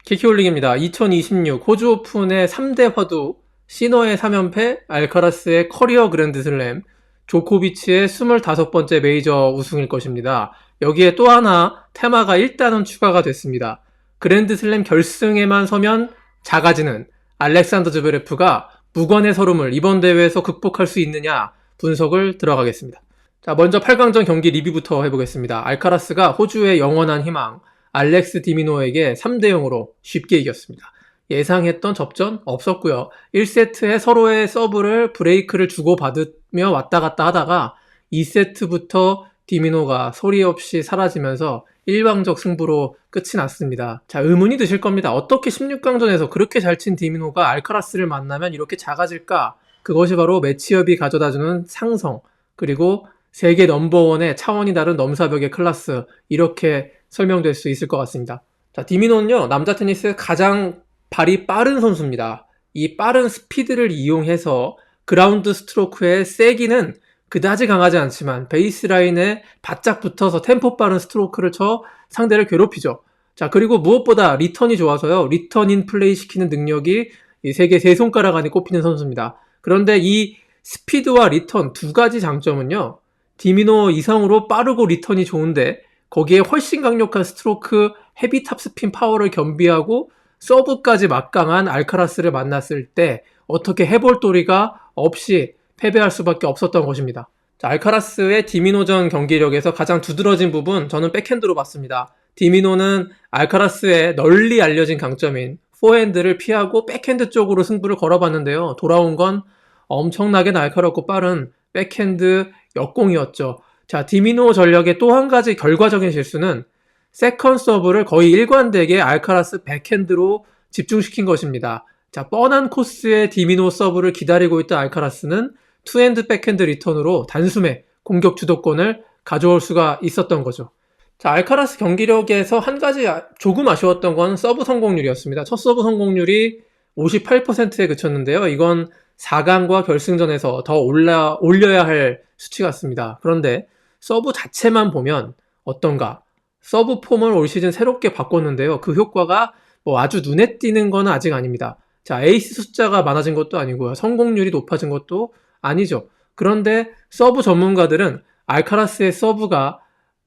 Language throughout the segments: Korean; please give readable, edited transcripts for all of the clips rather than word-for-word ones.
키키올릭입니다. 2026 호주 오픈의 3대 화두, 시너의 3연패, 알카라스의 커리어 그랜드슬램, 조코비치의 25번째 메이저 우승일 것입니다. 여기에 또 하나 테마가 일단은 추가가 됐습니다. 그랜드슬램 결승에만 서면 작아지는 알렉산더 즈베레프가 무관의 서름을 이번 대회에서 극복할 수 있느냐 분석을 들어가겠습니다. 자, 먼저 8강전 경기 리뷰부터 해보겠습니다. 알카라스가 호주의 영원한 희망 알렉스 디미노에게 3대0으로 쉽게 이겼습니다. 예상했던 접전 없었고요. 1세트에 서로의 서브를 브레이크를 주고받으며 왔다 갔다 하다가 2세트부터 디미노가 소리 없이 사라지면서 일방적 승부로 끝이 났습니다. 자, 의문이 드실 겁니다. 어떻게 16강전에서 그렇게 잘 친 디미노가 알카라스를 만나면 이렇게 작아질까? 그것이 바로 매치업이 가져다주는 상성, 그리고 세계 넘버원의 차원이 다른 넘사벽의 클래스, 이렇게 설명될 수 있을 것 같습니다. 자, 디미노는요, 남자 테니스의 가장 발이 빠른 선수입니다. 이 빠른 스피드를 이용해서 그라운드 스트로크의 세기는 그다지 강하지 않지만 베이스라인에 바짝 붙어서 템포 빠른 스트로크를 쳐 상대를 괴롭히죠. 자, 그리고 무엇보다 리턴이 좋아서요, 리턴인 플레이 시키는 능력이 이 세계 세 손가락 안에 꼽히는 선수입니다. 그런데 이 스피드와 리턴 두 가지 장점은요, 디미노 이상으로 빠르고 리턴이 좋은데 거기에 훨씬 강력한 스트로크, 헤비 탑스핀 파워를 겸비하고 서브까지 막강한 알카라스를 만났을 때 어떻게 해볼 도리가 없이 패배할 수밖에 없었던 것입니다. 자, 알카라스의 디미노전 경기력에서 가장 두드러진 부분, 저는 백핸드로 봤습니다. 디미노는 알카라스의 널리 알려진 강점인 포핸드를 피하고 백핸드 쪽으로 승부를 걸어봤는데요. 돌아온 건 엄청나게 날카롭고 빠른 백핸드 역공이었죠. 자, 디미노 전력의 또 한 가지 결과적인 실수는 세컨 서브를 거의 일관되게 알카라스 백핸드로 집중시킨 것입니다. 자, 뻔한 코스의 디미노 서브를 기다리고 있던 알카라스는 투핸드 백핸드 리턴으로 단숨에 공격 주도권을 가져올 수가 있었던 거죠. 자, 알카라스 경기력에서 한 가지 조금 아쉬웠던 건 서브 성공률이었습니다. 첫 서브 성공률이 58%에 그쳤는데요. 이건 4강과 결승전에서 더 올려야 할 수치 같습니다. 그런데 서브 자체만 보면 어떤가? 서브 폼을 올 시즌 새롭게 바꿨는데요. 그 효과가 뭐 아주 눈에 띄는 건 아직 아닙니다. 자, 에이스 숫자가 많아진 것도 아니고요. 성공률이 높아진 것도 아니죠. 그런데 서브 전문가들은 알카라스의 서브가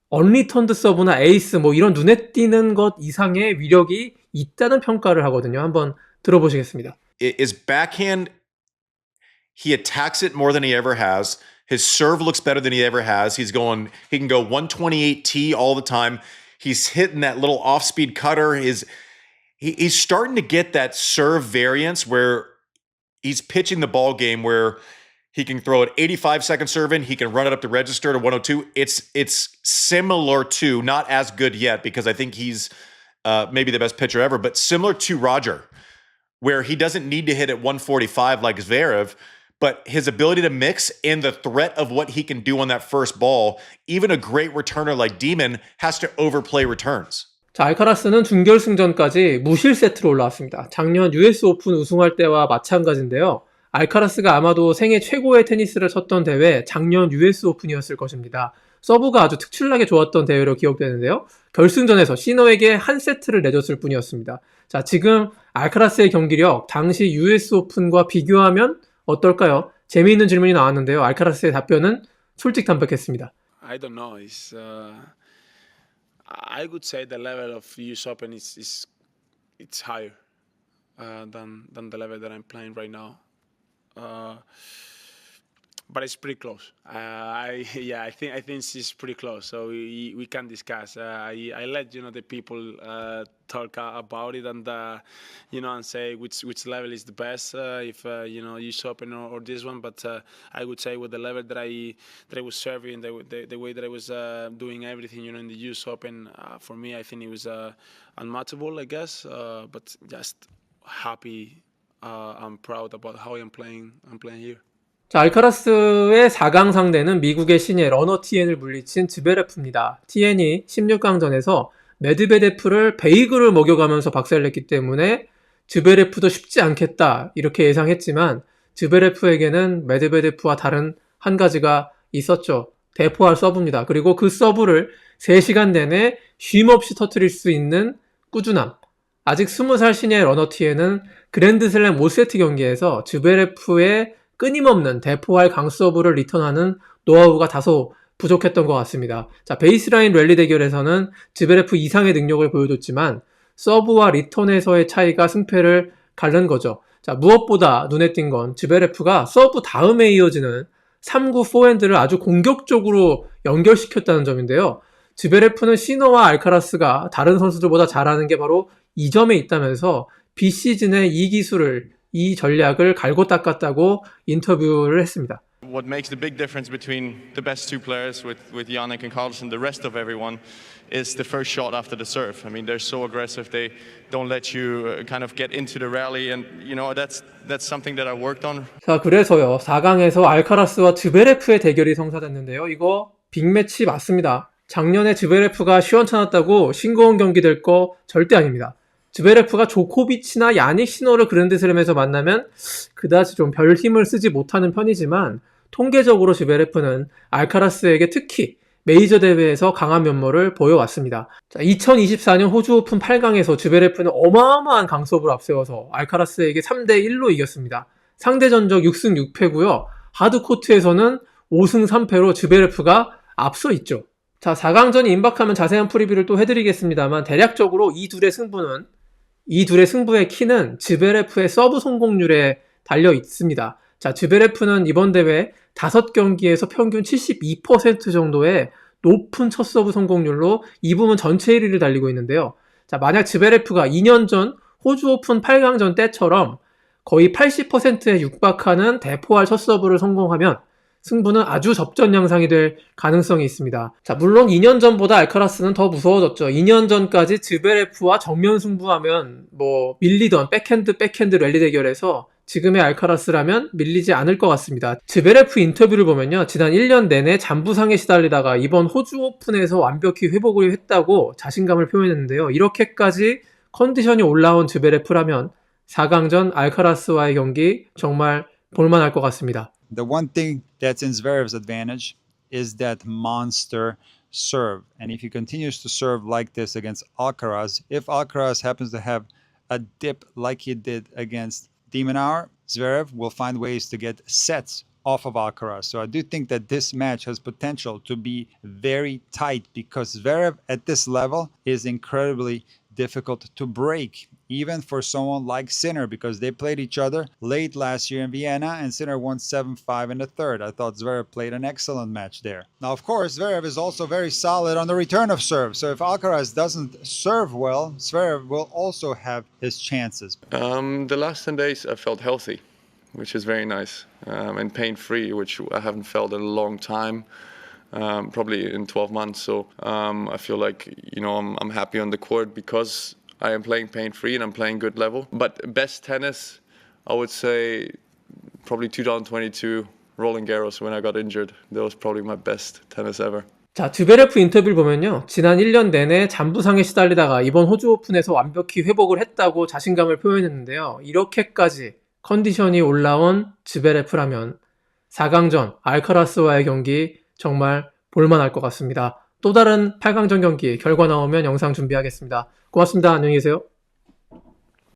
언리턴드 서브나 에이스 뭐 이런 눈에 띄는 것 이상의 위력이 있다는 평가를 하거든요. 한번 들어보시겠습니다. His backhand, he attacks it more than he ever has. His serve looks better than he ever has. He can go 128T all the time. He's hitting that little off-speed cutter. He's starting to get that serve variance where he's pitching the ball game where he can throw an 85-second serve in. He can run it up the register to 102. It's similar to, not as good yet because I think he's maybe the best pitcher ever, but similar to Roger, where he doesn't need to hit at 145 like Zverev, but his ability to mix and the threat of what he can do on that first ball, even a great returner like Demon has to overplay returns. 자, 알카라스는 준결승전까지 무실 세트로 올라왔습니다. 작년 US 오픈 우승할 때와 마찬가지인데요. 알카라스가 아마도 생애 최고의 테니스를 쳤던 대회 작년 US 오픈이었을 것입니다. 서브가 아주 특출나게 좋았던 대회로 기억되는데요. 결승전에서 시너에게 한 세트를 내줬을 뿐이었습니다. 자, 지금 알카라스의 경기력 당시 US 오픈과 비교하면 어떨까요? 재미있는 질문이 나왔는데요. 알카라스의 답변은 솔직담백했습니다. I don't know. I would say the level of US Open it's higher than the level that I'm playing right now. But it's pretty close. I think it's pretty close. So we can discuss. I let the people talk about it and and say which level is the best. If US Open or this one, but I would say with the level that I was serving, the way that I was doing everything, in the US Open, for me I think it was unmatchable, I guess. But just happy. I'm proud about how I'm playing here. 자, 알카라스의 4강 상대는 미국의 신예 러너 티엔을 물리친 즈베레프입니다. 티엔이 16강전에서 메드베데프를 베이글을 먹여가면서 박살냈기 때문에 즈베레프도 쉽지 않겠다 이렇게 예상했지만 즈베레프에게는 메드베데프와 다른 한 가지가 있었죠. 대포할 서브입니다. 그리고 그 서브를 3시간 내내 쉼없이 터뜨릴 수 있는 꾸준함. 아직 20살 신예의 러너티에는 그랜드슬램 5세트 경기에서 즈베레프의 끊임없는 대포할 강서브를 리턴하는 노하우가 다소 부족했던 것 같습니다. 자, 베이스라인 랠리 대결에서는 즈베레프 이상의 능력을 보여줬지만 서브와 리턴에서의 차이가 승패를 가른 거죠. 자, 무엇보다 눈에 띈 건 즈베레프가 서브 다음에 이어지는 3구 포핸드를 아주 공격적으로 연결시켰다는 점인데요. 즈베레프는 시너와 알카라스가 다른 선수들보다 잘하는 게 바로 이 점에 있다면서 비시즌에 이 전략을 갈고 닦았다고 인터뷰를 했습니다. What makes the big difference between the best two players with Yannick and Carlos and the rest of everyone is the first shot after the serve. I mean, they're so aggressive. They don't let you kind of get into the rally, and that's something that I worked on. 자, 그래서요. 4강에서 알카라스와 즈베레프의 대결이 성사됐는데요. 이거 빅매치 맞습니다. 작년에 즈베레프가 시원찮았다고 싱거운 경기 될 거 절대 아닙니다. 즈베레프가 조코비치나 야닉 시너를 그랜드슬램에서 만나면 그다지 좀 별 힘을 쓰지 못하는 편이지만 통계적으로 즈베레프는 알카라스에게 특히 메이저 대회에서 강한 면모를 보여왔습니다. 자, 2024년 호주 오픈 8강에서 즈베레프는 어마어마한 강서브를 앞세워서 알카라스에게 3대1로 이겼습니다. 상대 전적 6승 6패고요. 하드코트에서는 5승 3패로 즈베레프가 앞서 있죠. 자, 4강전이 임박하면 자세한 프리뷰를 또 해드리겠습니다만 대략적으로 이 둘의 승부의 키는 즈베레프의 서브 성공률에 달려 있습니다. 자, 즈베레프는 이번 대회 5경기에서 평균 72% 정도의 높은 첫 서브 성공률로 이 부문 전체 1위를 달리고 있는데요. 자, 만약 즈베레프가 2년 전 호주 오픈 8강전 때처럼 거의 80%에 육박하는 대포할 첫 서브를 성공하면 승부는 아주 접전 양상이 될 가능성이 있습니다. 자, 물론 2년 전보다 알카라스는 더 무서워졌죠. 2년 전까지 즈베레프와 정면 승부하면 밀리던 백핸드 랠리 대결에서 지금의 알카라스라면 밀리지 않을 것 같습니다. 즈베레프 인터뷰를 보면요. 지난 1년 내내 잔부상에 시달리다가 이번 호주 오픈에서 완벽히 회복을 했다고 자신감을 표현했는데요. 이렇게까지 컨디션이 올라온 즈베레프라면 4강전 알카라스와의 경기 정말 볼만할 것 같습니다. The one thing that's in Zverev's advantage is that monster serve. And if he continues to serve like this against Alcaraz, if Alcaraz happens to have a dip like he did against De Minaur, Zverev will find ways to get sets off of Alcaraz. So I do think that this match has potential to be very tight because Zverev at this level is incredibly difficult to break, even for someone like Sinner, because they played each other late last year in Vienna and Sinner won 7-5 in the third. I thought Zverev played an excellent match there. Now, of course, Zverev is also very solid on the return of serve. So if Alcaraz doesn't serve well, Zverev will also have his chances. The last 10 days I felt healthy, which is very nice, and pain-free, which I haven't felt in a long time. Probably in 12 months. So I feel like, I'm happy on the court because I am playing pain-free and I'm playing good level. But best tennis, I would say probably 2022 Roland Garros when I got injured. That was probably my best tennis ever. 자, 즈베레프 인터뷰를 보면요. 지난 1년 내내 잔부상에 시달리다가 이번 호주 오픈에서 완벽히 회복을 했다고 자신감을 표현했는데요. 이렇게까지 컨디션이 올라온 즈베레프라면 4강전 알카라스와의 경기 정말 볼만할 것 같습니다. 또 다른 8강전 경기 결과 나오면 영상 준비하겠습니다. 고맙습니다. 안녕히 계세요.